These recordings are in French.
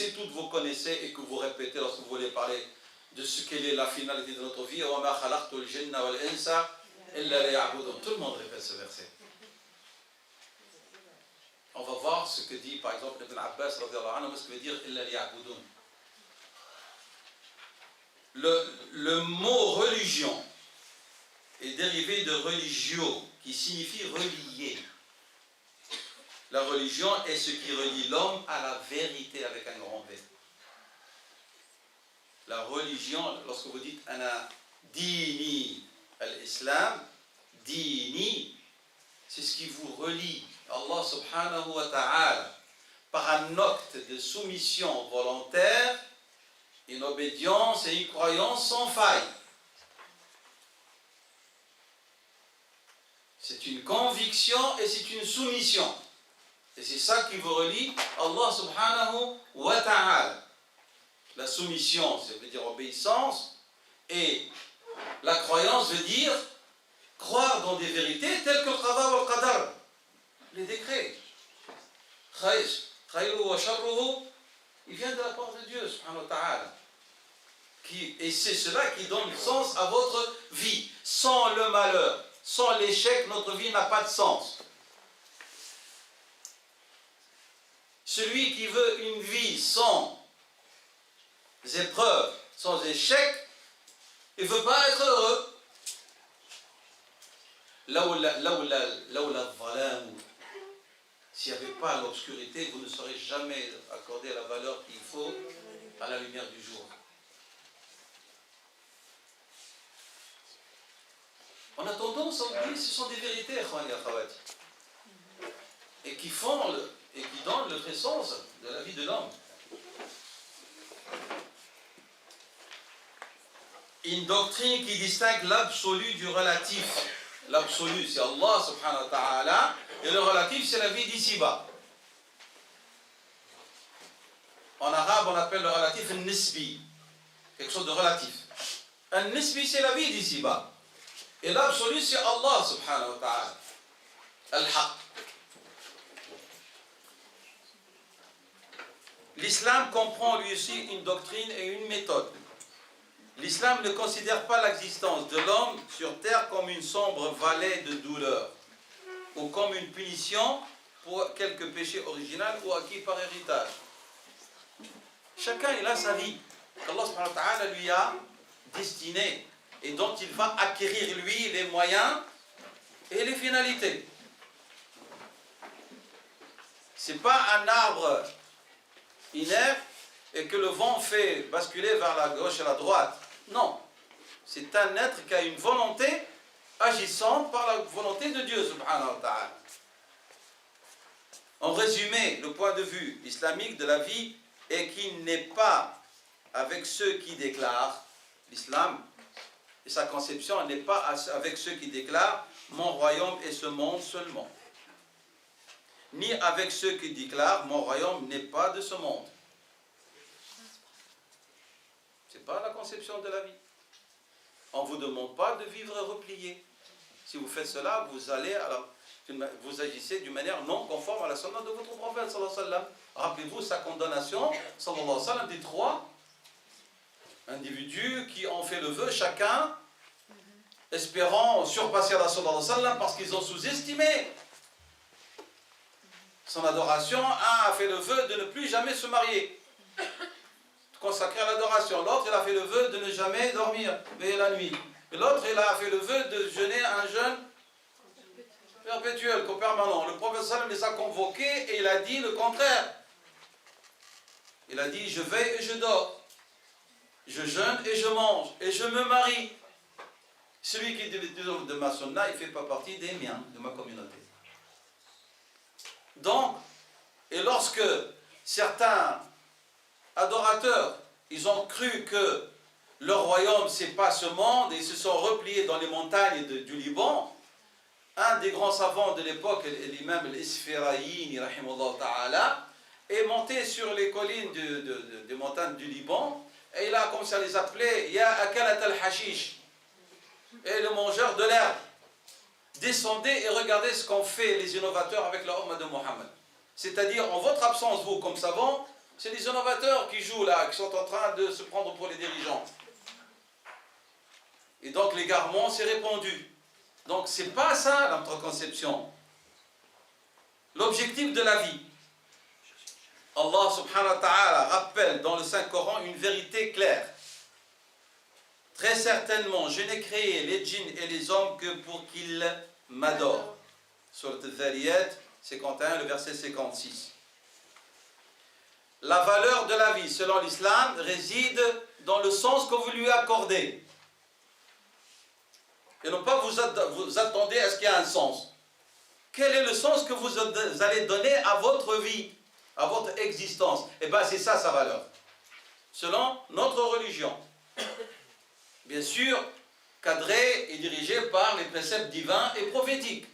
et toutes vous connaissez et que vous répétez lorsque vous voulez parler de ce qu'elle est la finalité de notre vie. Tout le monde répète ce verset. On va voir ce que dit par exemple Ibn Abbas, ce que veut dire illa liya'budun. Le mot religion est dérivé de religio, qui signifie relier. La religion est ce qui relie l'homme à la vérité avec un grand V. La religion, lorsque vous dites ana dini al-Islam, dini, c'est ce qui vous relie. Allah subhanahu wa ta'ala, par un acte de soumission volontaire, une obédience et une croyance sans faille. C'est une conviction et c'est une soumission. Et c'est ça qui vous relie Allah subhanahu wa ta'ala. La soumission, ça veut dire obéissance, et la croyance veut dire croire dans des vérités telles que le qada wa al-qadar, les décrets. Khayru wa sharruhu, il vient de la part de Dieu subhanahu wa ta'ala. Et c'est cela qui donne sens à votre vie. Sans le malheur, sans l'échec, notre vie n'a pas de sens. Celui qui veut une vie sans épreuves, sans échecs, il ne veut pas être heureux. S'il n'y avait pas l'obscurité, vous ne saurez jamais accorder la valeur qu'il faut à la lumière du jour. On a tendance à oublier, ce sont des vérités, et qui font et qui donnent le vrai sens de la vie de l'homme. Une doctrine qui distingue l'absolu du relatif. L'absolu, c'est Allah subhanahu wa ta'ala, et le relatif, c'est la vie d'ici-bas. En arabe, on appelle le relatif un nisbi, quelque chose de relatif. Un nisbi, c'est la vie d'ici-bas. Et l'absolu, c'est Allah subhanahu wa ta'ala. Al-Haq. L'islam comprend lui aussi une doctrine et une méthode. L'islam ne considère pas l'existence de l'homme sur terre comme une sombre vallée de douleur ou comme une punition pour quelque péché original ou acquis par héritage. Chacun il a sa vie qu'Allah subhanahu wa ta'ala lui a destinée et dont il va acquérir lui les moyens et les finalités. C'est pas un arbre inerte et que le vent fait basculer vers la gauche et la droite. Non. C'est un être qui a une volonté agissante par la volonté de Dieu subhanahu wa ta'ala. En résumé, le point de vue islamique de la vie est qu'il n'est pas avec ceux qui déclarent l'islam et sa conception n'est pas avec ceux qui déclarent mon royaume est ce monde seulement, ni avec ceux qui déclarent mon royaume n'est pas de ce monde. Ce n'est pas la conception de la vie. On ne vous demande pas de vivre replié. Si vous faites cela, vous agissez d'une manière non conforme à la sunna de votre prophète sallallahu alayhi wa sallam. Rappelez-vous sa condamnation sallallahu alayhi wa sallam des 3 individus qui ont fait le vœu chacun espérant surpasser Allah sallallahu alayhi wa sallam parce qu'ils ont sous-estimé son adoration. Un a fait le vœu de ne plus jamais se marier, consacré à l'adoration. L'autre, il a fait le vœu de ne jamais dormir, veiller la nuit. Et l'autre, il a fait le vœu de jeûner un jeûne perpétuel, permanent. Le prophète sallam les a convoqués et il a dit le contraire. Il a dit, je veille et je dors. Je jeûne et je mange. Et je me marie. Celui qui est de ma sunna, il ne fait pas partie des miens, de ma communauté. Donc, et lorsque certains adorateurs, ils ont cru que leur royaume, ce n'est pas ce monde, et ils se sont repliés dans les montagnes du Liban, un des grands savants de l'époque, l'imam al-Isfirayini, rahimahullah ta'ala, est monté sur les collines des montagnes du Liban, et il a commencé à les appeler Ya akalat al-hashish, et le mangeur de l'herbe. Descendez et regardez ce qu'ont fait les innovateurs avec la Ummah de Mohammed. C'est-à-dire, en votre absence, vous, comme savants, C'est les innovateurs qui jouent là, qui sont en train de se prendre pour les dirigeants. Et donc l'égarement s'est répandu. Donc c'est pas ça notre conception. L'objectif de la vie. Allah subhanahu wa ta'ala rappelle dans le Saint-Coran une vérité claire. Très certainement, je n'ai créé les djinns et les hommes que pour qu'ils m'adorent. Surat Al-Dhariyat 51, le verset 56. La valeur de la vie, selon l'islam, réside dans le sens que vous lui accordez. Et non pas vous attendez à ce qu'il y ait un sens. Quel est le sens que vous allez donner à votre vie, à votre existence? Eh bien, c'est ça sa valeur. Selon notre religion. Bien sûr, cadré et dirigé par les préceptes divins et prophétiques.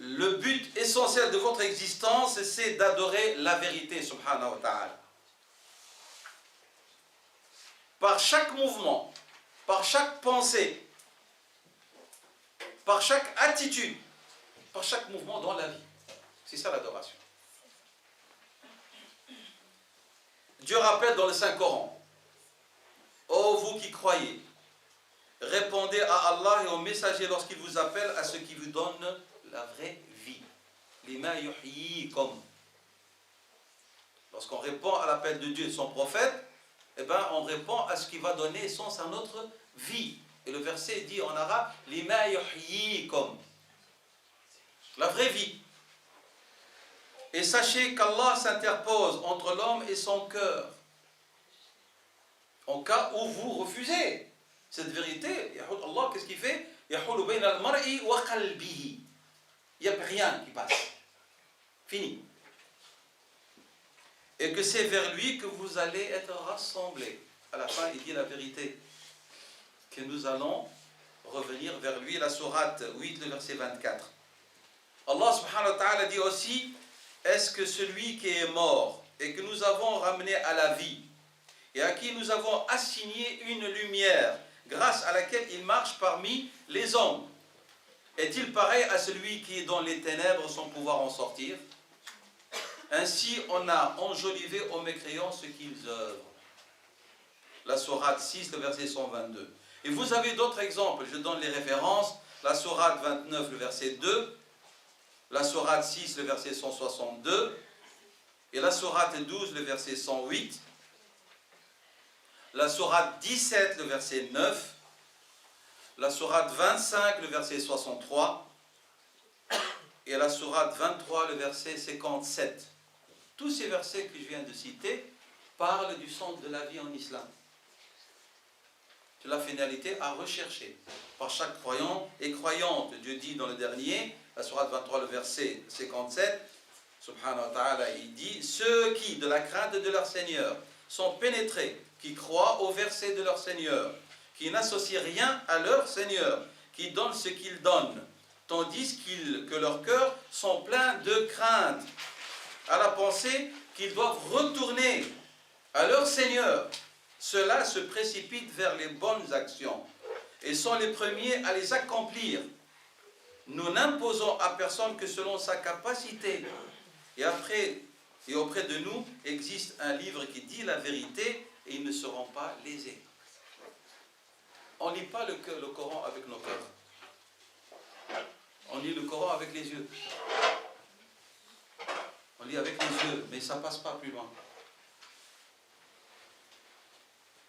Le but essentiel de votre existence, c'est d'adorer la vérité, subhanahu wa ta'ala. Par chaque mouvement, par chaque pensée, par chaque attitude, par chaque mouvement dans la vie. C'est ça l'adoration. Dieu rappelle dans le Saint-Coran: ô vous qui croyez, répondez à Allah et au messager lorsqu'il vous appelle à ce qui vous donne la vraie vie. Lima yuhyikum. Lorsqu'on répond à l'appel de Dieu et de son prophète, eh ben, on répond à ce qui va donner sens à notre vie. Et le verset dit en arabe: Lima yuhyikum. La vraie vie. Et sachez qu'Allah s'interpose entre l'homme et son cœur. En cas où vous refusez cette vérité, Allah, qu'est-ce qu'il fait? Il n'y a rien qui passe. Fini. Et que c'est vers lui que vous allez être rassemblés. À la fin, il dit la vérité. Que nous allons revenir vers lui. La sourate 8, le verset 24. Allah subhanahu wa ta'ala dit aussi: est-ce que celui qui est mort et que nous avons ramené à la vie et à qui nous avons assigné une lumière grâce à laquelle il marche parmi les hommes, est-il pareil à celui qui est dans les ténèbres sans pouvoir en sortir? Ainsi on a enjolivé aux mécréants ce qu'ils œuvrent. La sourate 6, le verset 122. Et vous avez d'autres exemples, je donne les références. La sourate 29, le verset 2. La sourate 6, le verset 162. Et la sourate 12, le verset 108. La sourate 17, le verset 9. La sourate 25, le verset 63. Et la sourate 23, le verset 57. Tous ces versets que je viens de citer parlent du sens de la vie en islam. De la finalité à rechercher par chaque croyant et croyante. Dieu dit dans le dernier, la sourate 23, le verset 57, subhanahu wa ta'ala, il dit: ceux qui, de la crainte de leur Seigneur, sont pénétrés, qui croient au verset de leur Seigneur, qui n'associent rien à leur Seigneur, qui donnent ce qu'ils donnent, tandis que leurs cœurs sont pleins de crainte, à la pensée qu'ils doivent retourner à leur Seigneur. Ceux-là se précipitent vers les bonnes actions et sont les premiers à les accomplir. Nous n'imposons à personne que selon sa capacité. Et auprès de nous existe un livre qui dit la vérité et ils ne seront pas lésés. On ne lit pas le Coran avec nos cœurs. On lit le Coran avec les yeux. On lit avec les yeux, mais ça ne passe pas plus loin.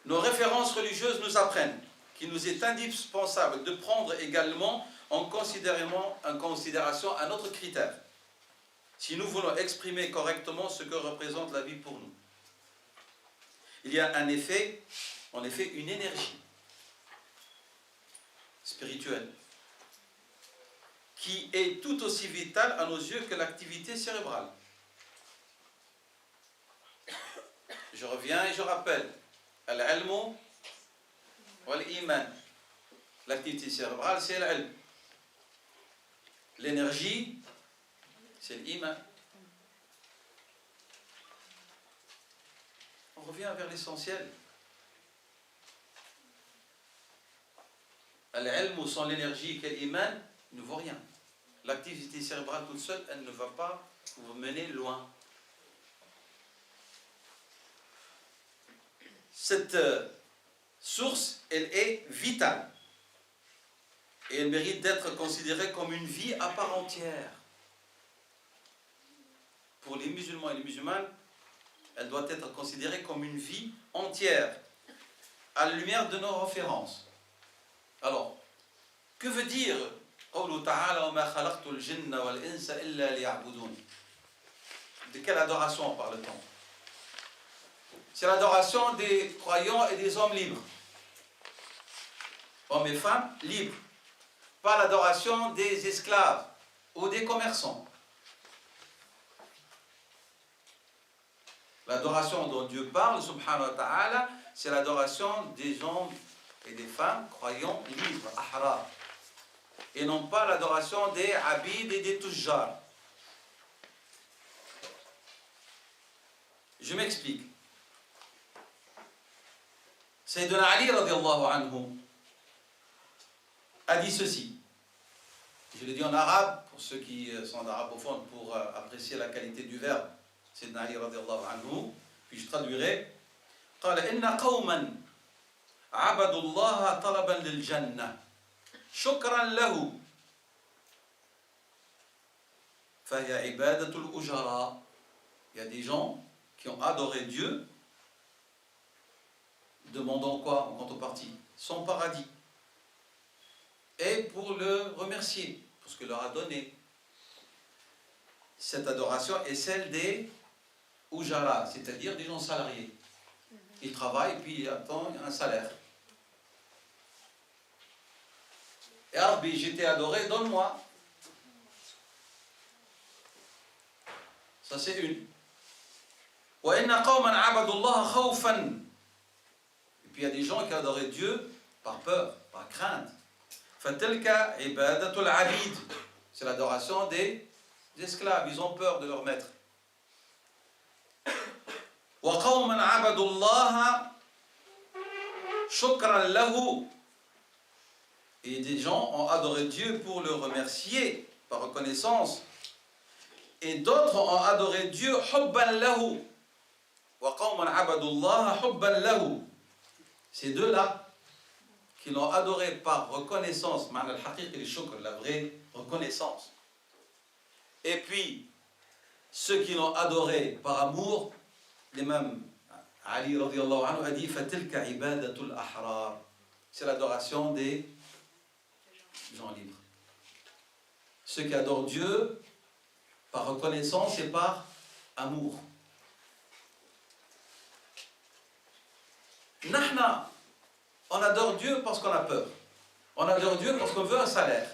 Nos références religieuses nous apprennent qu'il nous est indispensable de prendre également en considération un autre critère, si nous voulons exprimer correctement ce que représente la vie pour nous. Il y a en effet une énergie spirituelle qui est tout aussi vitale à nos yeux que l'activité cérébrale. Je reviens et je rappelle: al-ilmu wal-iman. L'activité cérébrale, c'est l'ilm. L'énergie, c'est l'iman. On revient vers l'essentiel. Al-ilmu sans l'énergie qu'est l'iman ne vaut rien. l'activité cérébrale toute seule, elle ne va pas vous mener loin. Cette source, elle est vitale. Et elle mérite d'être considérée comme une vie à part entière. Pour les musulmans et les musulmanes, elle doit être considérée comme une vie entière, à la lumière de nos références. Alors, que veut dire قوله تعالى وما خلقت الجن والإنس إلا ليعبدون? De quelle adoration parle-t-on? C'est l'adoration des croyants et des hommes libres. Hommes et femmes libres. Pas l'adoration des esclaves ou des commerçants. L'adoration dont Dieu parle, subhanahu wa ta'ala, c'est l'adoration des hommes et des femmes croyants libres, ahrar. Et non pas l'adoration des abid et des tujjar. Je m'explique. Sayyidina Ali radiallahu anhu a dit ceci. Je le dis en arabe, pour ceux qui sont arabophones, pour apprécier la qualité du verbe. Sayyidina Ali radiallahu anhu, puis je traduirai. قال إن قوما عبدوا الله طلبا للجنة شكرا له فهي عبادة الأجراء. Il y a des gens qui ont adoré Dieu, demandant quoi en contrepartie? Son paradis. Et pour le remercier, pour ce qu'il leur a donné. Cette adoration est celle des ujara, c'est-à-dire des gens salariés. Ils travaillent et puis ils attendent un salaire. Et Rabbi, j'étais adoré, donne-moi. Ça c'est une. Et puis il y a des gens qui adoraient Dieu par peur, par crainte. C'est l'adoration des esclaves, ils ont peur de leur maître. Et des gens ont adoré Dieu pour le remercier par reconnaissance. Et d'autres ont adoré Dieu hubban lahu. Ces deux-là, qui l'ont adoré par reconnaissance, la vraie reconnaissance. Et puis, ceux qui l'ont adoré par amour, l'imam Ali radiallahu anhu a dit fatilka ibadatul ahrar. C'est l'adoration des gens libres. Ceux qui adorent Dieu par reconnaissance et par amour. Nahna, on adore Dieu parce qu'on a peur. On adore Dieu parce qu'on veut un salaire.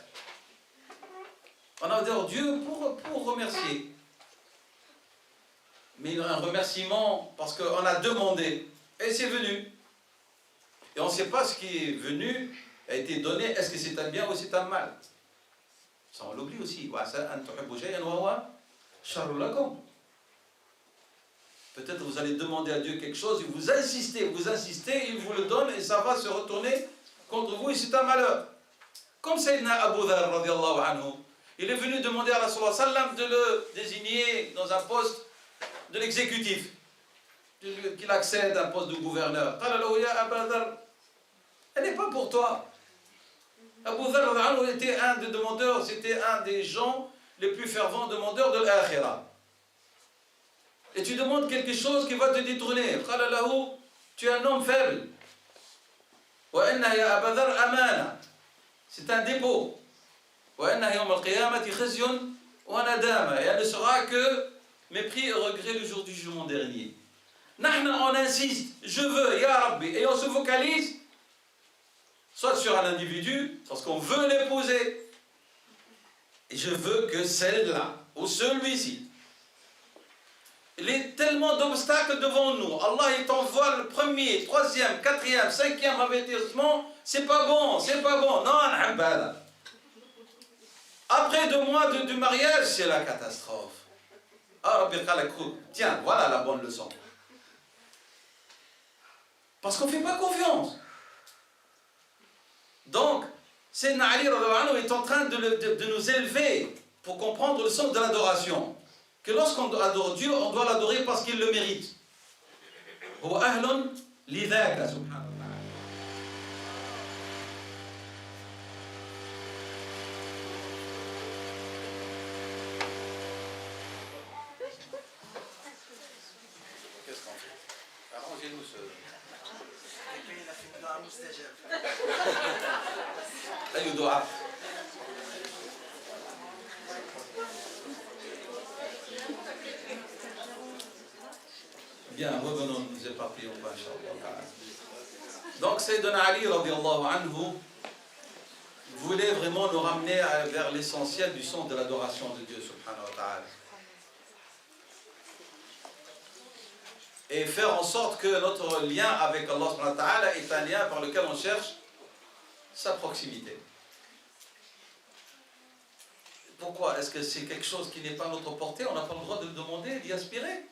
On adore Dieu pour remercier. Mais un remerciement parce qu'on a demandé et c'est venu. Et on ne sait pas ce qui est venu, a été donné, est-ce que c'est un bien ou c'est un mal. Ça on l'oublie aussi. Peut-être vous allez demander à Dieu quelque chose, et vous insistez, il vous le donne et ça va se retourner contre vous et c'est un malheur. Comme Sayyidina Abu Dhar radiallahu anhu, il est venu demander à Rasulullah sallam de le désigner dans un poste de l'exécutif, qu'il accède à un poste de gouverneur. Elle n'est pas pour toi. Abu Dhar était un des demandeurs, c'était un des gens les plus fervents demandeurs de l'akhirah. Et tu demandes quelque chose qui va te détourner. Tu es un homme faible. C'est un dépôt. Et elle ne sera que mépris et regret le jour du jugement dernier. On insiste, je veux, Ya Rabbi, et on se focalise soit sur un individu, parce qu'on veut l'épouser, et je veux que celle-là, ou celui-ci, il y a tellement d'obstacles devant nous. Allah il t'envoie le premier, troisième, quatrième, cinquième avertissement. C'est pas bon, c'est pas bon. Non, après 2 mois du mariage, c'est la catastrophe. Tiens, voilà la bonne leçon. Parce qu'on ne fait pas confiance. Donc, Sayyidina Ali est en train de nous élever pour comprendre le sens de l'adoration. Que lorsqu'on adore Dieu, on doit l'adorer parce qu'il le mérite. هو أهل لذاك سبحانه وتعالى. Qu'est-ce qu'on fait? Arrangez-nous ce. أي دعاء؟ Bien, revenons, nous éparpillons pas, Inch'Allah. Donc, Sayyidina Ali, radiallahu anhu, voulait vraiment nous ramener vers l'essentiel du sens de l'adoration de Dieu, subhanahu wa ta'ala. Et faire en sorte que notre lien avec Allah, subhanahu wa ta'ala, est un lien par lequel on cherche sa proximité. Pourquoi? Est-ce que c'est quelque chose qui n'est pas à notre portée? On n'a pas le droit de le demander, d'y aspirer?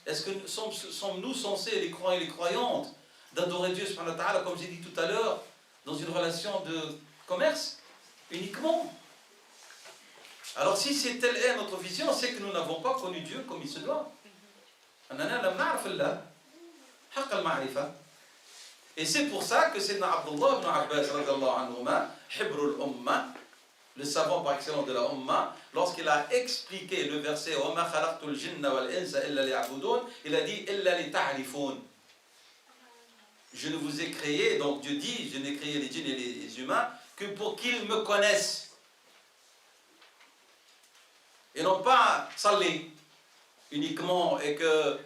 Est-ce que sommes-nous censés, les croyants et les croyantes, d'adorer Dieu, subhanahu wa ta'ala, comme j'ai dit tout à l'heure, dans une relation de commerce, uniquement? Alors si telle est notre vision, c'est que nous n'avons pas connu Dieu comme il se doit. Et c'est pour ça que Sayyidina Abdullah ibn Abbas, radiyallahu anhuma, Hibrul Ummah, le savant par excellence de la Ummah, lorsqu'il a expliqué le verset وَمَا خَلَقْتُ الْجِنَّ وَالْإِنسَ إِلَّا لِيَعْبُدُونَ, il a dit إِلَّا لِتَعْرِفُونَ. Je ne vous ai créé, donc Dieu dit, je n'ai créé les djinns et les humains que pour qu'ils me connaissent. Et non pas salli uniquement et que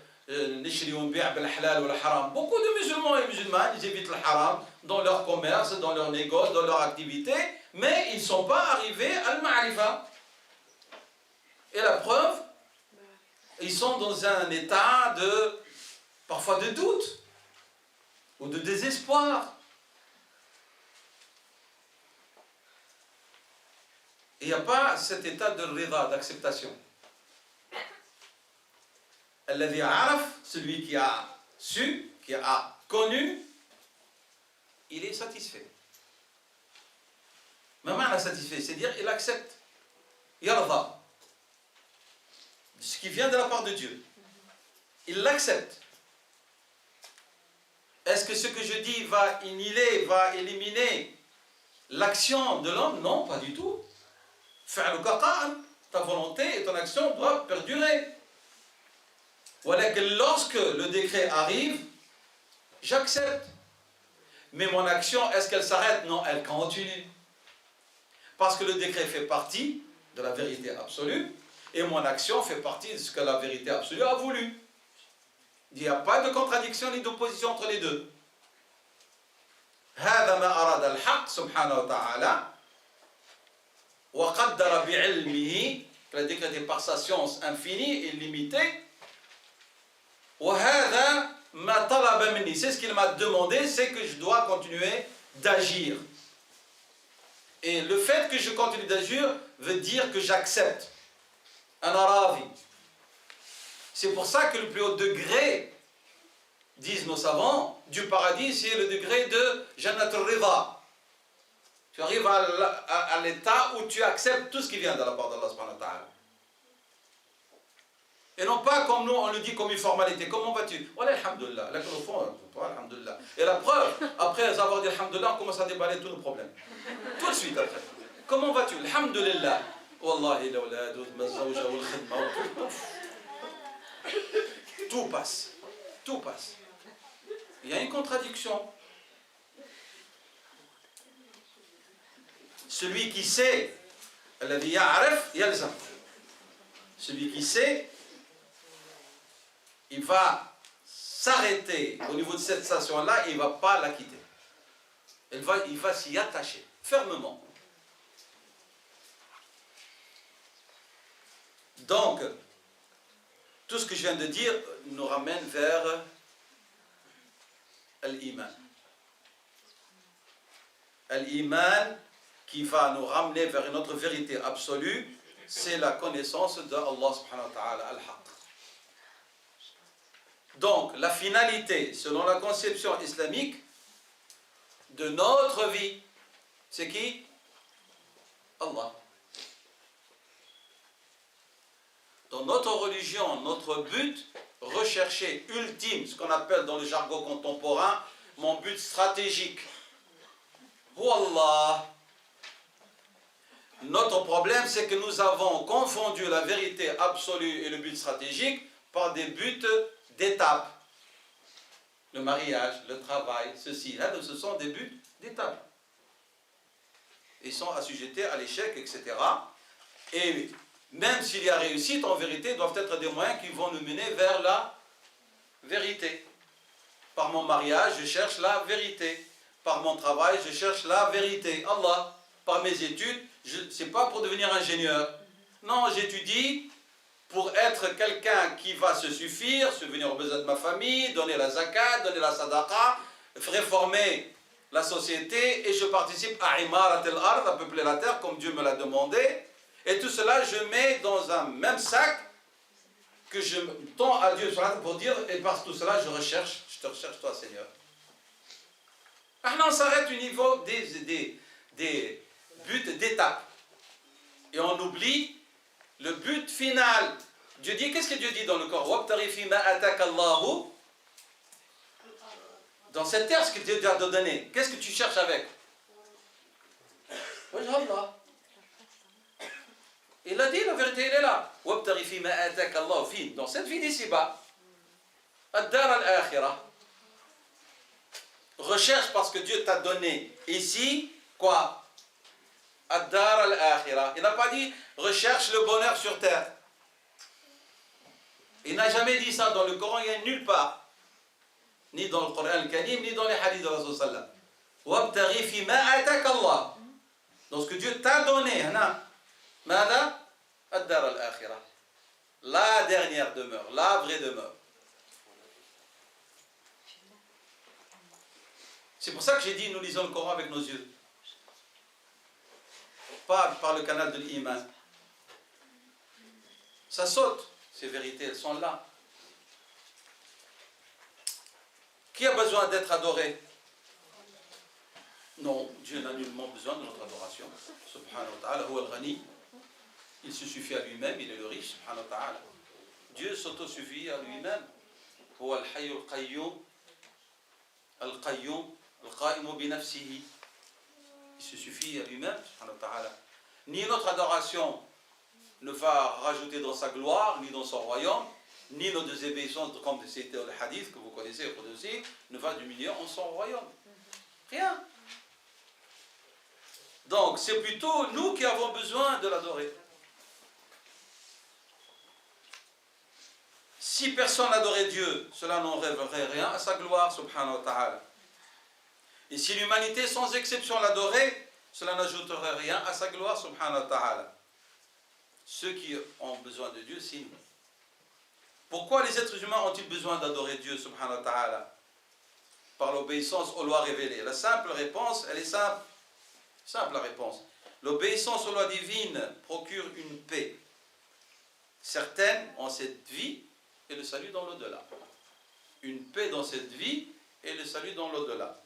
beaucoup de musulmans et musulmanes, ils évitent le haram dans leur commerce, dans leur négoce, dans leur activité, mais ils ne sont pas arrivés à al-ma'rifa. Et la preuve, ils sont dans un état parfois de doute ou de désespoir. Il n'y a pas cet état de rida, d'acceptation. Alladhi araf, celui qui a su, qui a connu, il est satisfait. Maman satisfait, c'est-à-dire il accepte. Yarda. Ce qui vient de la part de Dieu. Il l'accepte. Est-ce que ce que je dis va annihiler, va éliminer l'action de l'homme? Non, pas du tout. Ta volonté et ton action doivent perdurer. Voilà que lorsque le décret arrive, j'accepte. Mais mon action, est-ce qu'elle s'arrête? Non, elle continue. Parce que le décret fait partie de la vérité absolue, et mon action fait partie de ce que la vérité absolue a voulu. Il n'y a pas de contradiction ni d'opposition entre les deux. هذا ما أراد الحق سبحانه وتعالى وقدر بعلمه, il a décrété par sa science infinie et limitée. وهذا ما طلب مني, c'est ce qu'il m'a demandé, c'est que je dois continuer d'agir. Et le fait que je continue d'agir veut dire que j'accepte. Un aravi. C'est pour ça que le plus haut degré, disent nos savants, du paradis, c'est le degré de Jannat al-Rida. Tu arrives à l'état où tu acceptes tout ce qui vient de la part d'Allah subhanahu wa ta'ala. Et non pas comme nous, on le dit comme une formalité. Comment vas-tu? Voilà, alhamdulillah. Là, au fond, alhamdulillah. Et la preuve, après avoir dit alhamdulillah, on commence à déballer tous nos problèmes. Tout de suite après. Comment vas-tu? Alhamdulillah. Wallahi, tout passe. Tout passe. Il y a une contradiction. Celui qui sait, celui qui sait, il va s'arrêter au niveau de cette station-là et il ne va pas la quitter. Il va s'y attacher fermement. Donc, tout ce que je viens de dire nous ramène vers l'iman. L'iman qui va nous ramener vers une autre vérité absolue, c'est la connaissance de Allah subhanahu wa ta'ala al-haq. Donc, la finalité, selon la conception islamique, de notre vie, C'est qui? Allah. Dans notre religion, notre but recherché, ultime, ce qu'on appelle dans le jargon contemporain, mon but stratégique. Wallah. Notre problème, c'est que nous avons confondu la vérité absolue et le but stratégique par des buts d'étape. Le mariage, le travail, ceci, là, ce sont des buts d'étape. Ils sont assujettés à l'échec, etc. Et même s'il y a réussite, en vérité, doivent être des moyens qui vont nous mener vers la vérité. Par mon mariage, je cherche la vérité. Par mon travail, je cherche la vérité. Allah. Par mes études, ce n'est pas pour devenir ingénieur. Non, j'étudie pour être quelqu'un qui va se suffire, subvenir aux besoins de ma famille, donner la zakat, donner la sadaqa, réformer la société, et je participe à Imarat al-Ard, à peupler la terre, comme Dieu me l'a demandé. Et tout cela, je mets dans un même sac que je tends à Dieu pour dire, et par tout cela, je te recherche toi, Seigneur. Maintenant, on s'arrête au niveau des buts d'étape. Et on oublie le but final. Dieu dit, qu'est-ce que Dieu dit dans le Coran? Dans cette terre, ce que Dieu t'a donné, qu'est-ce que tu cherches avec? Allah. Il a dit, la vérité, elle est là. Dans cette vie d'ici-bas. Recherche parce que Dieu t'a donné ici, quoi? Ad-dar al-akhirah. Il n'a pas dit recherche le bonheur sur terre. Il n'a jamais dit ça dans le Coran, il n'y a nulle part. Ni dans le Coran al-Karim, ni dans les hadiths de Rasul sallam. Wabtaghi fi ma ataka Allah. Dans ce que Dieu t'a donné, Mada? Ad-dar al-akhirah. La dernière demeure, la vraie demeure. C'est pour ça que j'ai dit, nous lisons le Coran avec nos yeux. Pas par le canal de l'iman. Ça saute, ces vérités, elles sont là. Qui a besoin d'être adoré? Non, Dieu n'a nullement besoin de notre adoration. Subhanahu wa ta'ala, huwa al-ghani. Il se suffit à lui-même, il est le riche, subhanahu wa ta'ala. Dieu s'auto-suffit à lui-même. Huwa al-hayy al-qayyum, al-qayyum, al-qa'imu bi nafsihi. Il se suffit à lui-même, subhanahu wa ta'ala. Ni notre adoration ne va rajouter dans sa gloire, ni dans son royaume, ni nos désobéissances, comme c'était le hadith que vous connaissez aussi, ne va diminuer en son royaume. Rien. Donc, c'est plutôt nous qui avons besoin de l'adorer. Si personne n'adorait Dieu, cela n'enlèverait rien à sa gloire, subhanahu wa ta'ala. Et si l'humanité, sans exception, l'adorait, cela n'ajouterait rien à sa gloire, subhanahu wa ta'ala. Ceux qui ont besoin de Dieu, c'est nous. Pourquoi les êtres humains ont-ils besoin d'adorer Dieu, subhanahu wa ta'ala? Par l'obéissance aux lois révélées. La simple réponse, elle est simple. Simple la réponse. L'obéissance aux lois divines procure une paix certaine en cette vie et le salut dans l'au-delà. Une paix dans cette vie et le salut dans l'au-delà.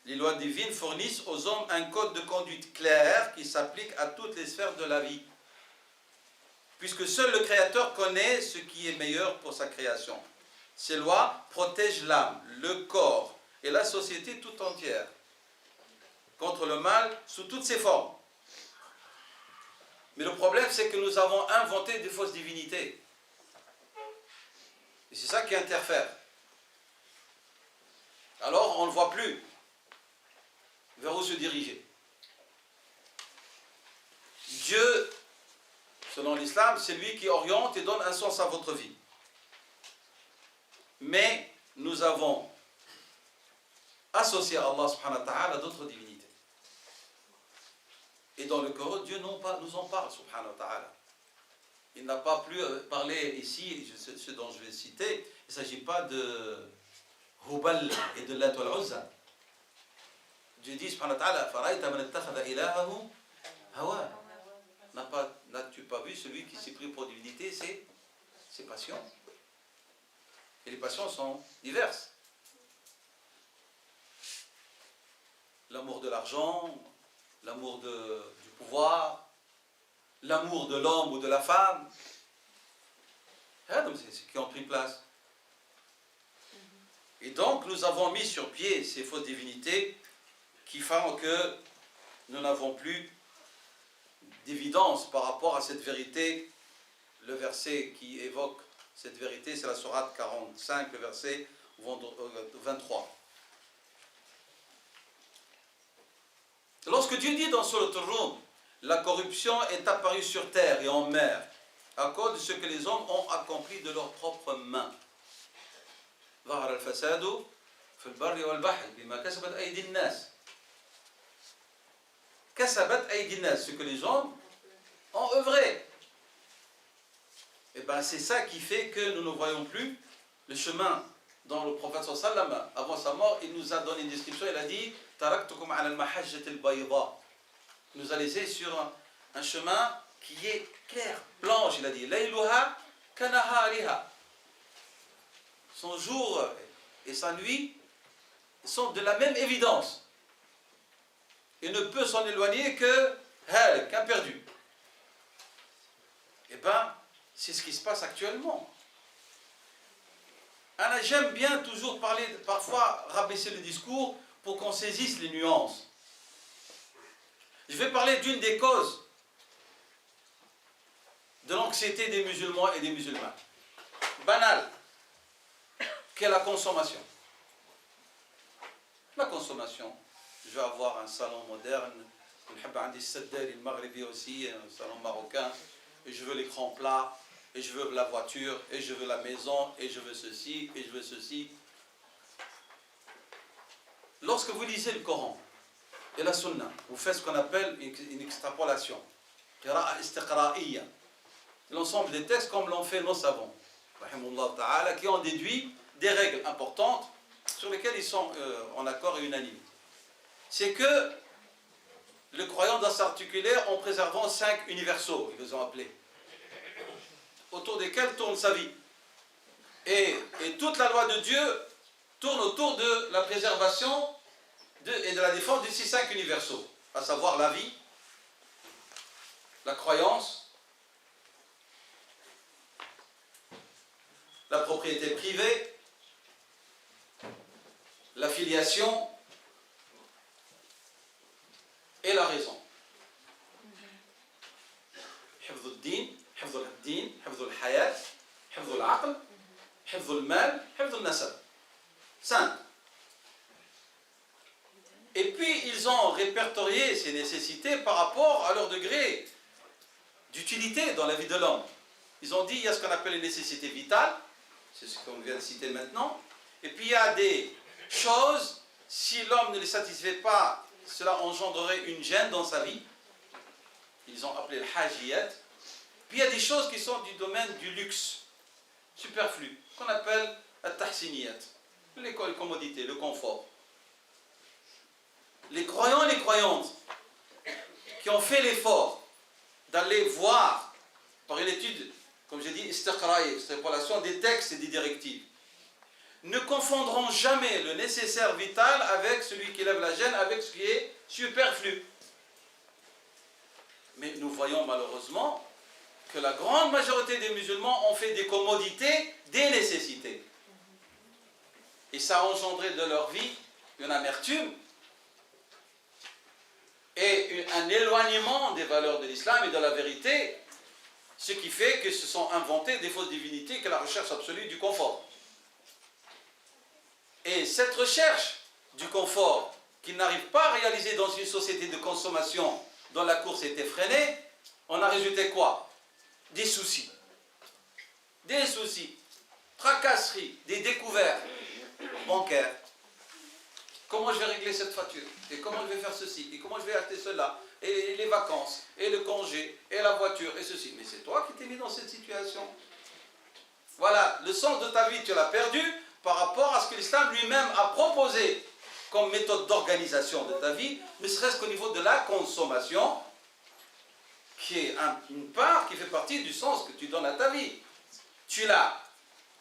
Les lois divines fournissent aux hommes un code de conduite clair qui s'applique à toutes les sphères de la vie. Puisque seul le Créateur connaît ce qui est meilleur pour sa création. Ces lois protègent l'âme, le corps et la société tout entière contre le mal sous toutes ses formes. Mais le problème, c'est que nous avons inventé des fausses divinités. Et c'est ça qui interfère. Alors, on ne voit plus vers où se diriger. Dieu, selon l'islam, c'est lui qui oriente et donne un sens à votre vie. Mais nous avons associé à Allah subhanahu wa ta'ala d'autres divinités. Et dans le Coran, Dieu nous en parle, subhanahu wa ta'ala. Il n'a pas plus parlé ici, ce dont je vais citer, il ne s'agit pas de Hubal et de Lat wal Uzza. Dieu dit, subhanahu wa ta'ala, Faraïta man ittakhadha ilahahu hawa. N'as-tu pas vu celui qui s'est pris pour divinité, ses passions? Et les passions sont diverses. L'amour de l'argent, l'amour du pouvoir, l'amour de l'homme ou de la femme. C'est ce qui ont pris place. Et donc, nous avons mis sur pied ces fausses divinités qui font que nous n'avons plus d'évidence par rapport à cette vérité. Le verset qui évoque cette vérité, c'est la sourate 45, le verset 23. Lorsque Dieu dit dans Surat Ar-Rum, la corruption est apparue sur terre et en mer, à cause de ce que les hommes ont accompli de leurs propres mains. ظهر الفساد في البر والبحر بما كسبت أيدي الناس. كسبت أيدي الناس, ce que les hommes ont œuvré. Et bien c'est ça qui fait que nous ne voyons plus le chemin dont le prophète sallam, avant sa mort, il nous a donné une description, il a dit taraktukum ala al-mahajjat al-bayda. Il nous a laissé sur un chemin qui est clair, blanche, il a dit layluha kanahariha. Son jour et sa nuit sont de la même évidence. Il ne peut s'en éloigner qu'un perdu. Eh bien, c'est ce qui se passe actuellement. J'aime bien toujours parler, parfois rabaisser le discours pour qu'on saisisse les nuances. Je vais parler d'une des causes de l'anxiété des musulmans et des musulmanes. Banal. Qu'est la consommation. La consommation. Je vais avoir un salon moderne, aussi, un salon marocain, et je veux l'écran plat, et je veux la voiture, et je veux la maison, et je veux ceci, et je veux ceci. Lorsque vous lisez le Coran et la Sunna, vous faites ce qu'on appelle une extrapolation, l'ensemble des textes comme l'ont fait nos savants, qui ont déduit des règles importantes sur lesquelles ils sont en accord et unanimes. C'est que le croyant doit s'articuler en préservant 5 universaux, ils les ont appelés, autour desquels tourne sa vie. Et toute la loi de Dieu tourne autour de la préservation et de la défense de ces 5 universaux, à savoir la vie, la croyance, la propriété privée, la filiation et la raison. حفظ الدين, حفظ الدين, حفظ الحياة, حفظ العقل, حفظ المال, حفظ النسب. 5. Et puis ils ont répertorié ces nécessités par rapport à leur degré d'utilité dans la vie de l'homme. Ils ont dit, il y a ce qu'on appelle les nécessités vitales, c'est ce qu'on vient de citer maintenant, et puis il y a des choses, si l'homme ne les satisfait pas, cela engendrerait une gêne dans sa vie. Ils ont appelé le hajiyat. Puis il y a des choses qui sont du domaine du luxe, superflu, qu'on appelle la tahsiniyat, les commodités, le confort. Les croyants et les croyantes qui ont fait l'effort d'aller voir, par une étude, comme j'ai dit, extrapolation des textes et des directives, ne confondront jamais le nécessaire vital avec celui qui lève la gêne, avec ce qui est superflu. Mais nous voyons malheureusement que la grande majorité des musulmans ont fait des commodités des nécessités. Et ça a engendré de leur vie une amertume et un éloignement des valeurs de l'islam et de la vérité, ce qui fait que se sont inventées des fausses divinités que la recherche absolue du confort. Et cette recherche du confort qu'ils n'arrivent pas à réaliser dans une société de consommation dont la course était freinée, on a résulté quoi? Des soucis. Des soucis. Tracasseries, des découvertes bancaires. Comment je vais régler cette facture? Et comment je vais faire ceci? Et comment je vais acheter cela? Et les vacances, et le congé, et la voiture, et ceci. Mais c'est toi qui t'es mis dans cette situation. Voilà, le sens de ta vie, tu l'as perdu par rapport à ce que l'islam lui-même a proposé comme méthode d'organisation de ta vie, ne serait-ce qu'au niveau de la consommation, qui est une part qui fait partie du sens que tu donnes à ta vie. Tu l'as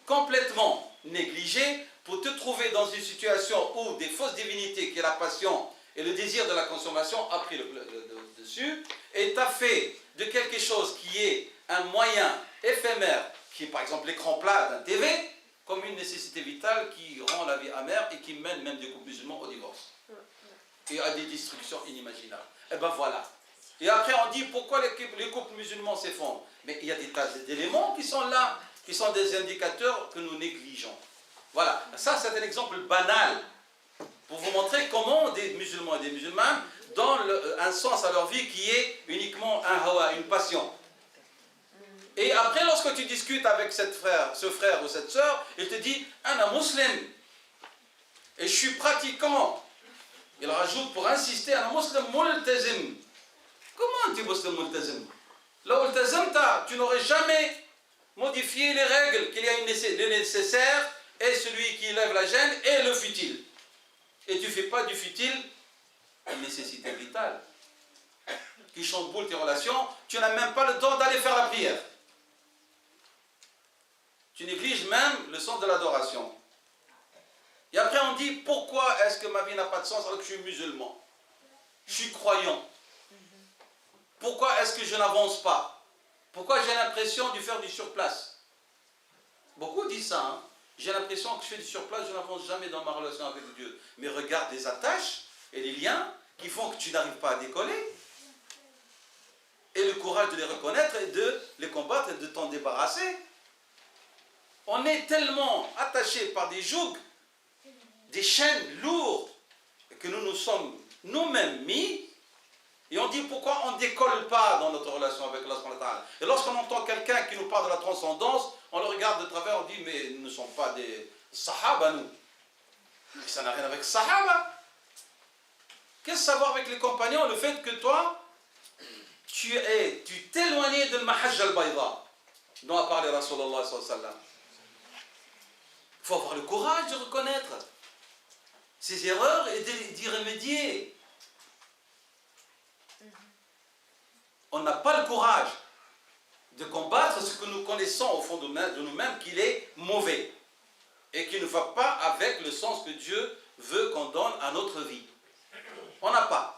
complètement négligé pour te trouver dans une situation où des fausses divinités, qui est la passion Et le désir de la consommation a pris le dessus et t'a fait de quelque chose qui est un moyen éphémère, qui est par exemple l'écran plat d'un TV, comme une nécessité vitale qui rend la vie amère et qui mène même des couples musulmans au divorce. Et à des destructions inimaginables. Et ben voilà. Et après on dit pourquoi les couples musulmans s'effondrent. Mais il y a des tas d'éléments qui sont là, qui sont des indicateurs que nous négligeons. Voilà, ça c'est un exemple banal pour vous montrer comment des musulmans et des musulmanes donnent un sens à leur vie qui est uniquement un hawa, une passion. Et après, lorsque tu discutes avec ce frère ou cette sœur, il te dit « Ana muslim » et je suis pratiquant. Il rajoute pour insister « Ana muslim multazim ». Comment tu es muslim multazim? Là, multazimta, tu n'aurais jamais modifié les règles qu'il y a le nécessaire et celui qui lève la gêne et le futile. Et tu ne fais pas du futile une nécessité vitale qui chamboule tes relations. Tu n'as même pas le temps d'aller faire la prière. Tu négliges même le sens de l'adoration. Et après on dit, pourquoi est-ce que ma vie n'a pas de sens alors que je suis musulman? Je suis croyant. Pourquoi est-ce que je n'avance pas? Pourquoi j'ai l'impression de faire du surplace? Beaucoup disent ça, hein? J'ai l'impression que je fais du surplace, je n'avance jamais dans ma relation avec Dieu. Mais regarde les attaches et les liens qui font que tu n'arrives pas à décoller. Et le courage de les reconnaître et de les combattre et de t'en débarrasser. On est tellement attachés par des jougs, des chaînes lourdes, que nous nous sommes nous-mêmes mis, et on dit pourquoi on ne décolle pas dans notre relation avec Allah subhanahu wa ta'ala. Et lorsqu'on entend quelqu'un qui nous parle de la transcendance, on le regarde de travers, on dit mais nous ne sommes pas des sahaba nous. Mais ça n'a rien avec sahaba. Qu'est-ce que ça a à voir avec les compagnons? Le fait que toi, tu t'éloignes de l'mahajj al-bayda, dont a parlé Rasulullah sallallahu alayhi wa sallam. Il faut avoir le courage de reconnaître ses erreurs et d'y remédier. On n'a pas le courage de combattre ce que nous connaissons au fond de nous-mêmes qu'il est mauvais et qui ne va pas avec le sens que Dieu veut qu'on donne à notre vie. On n'a pas.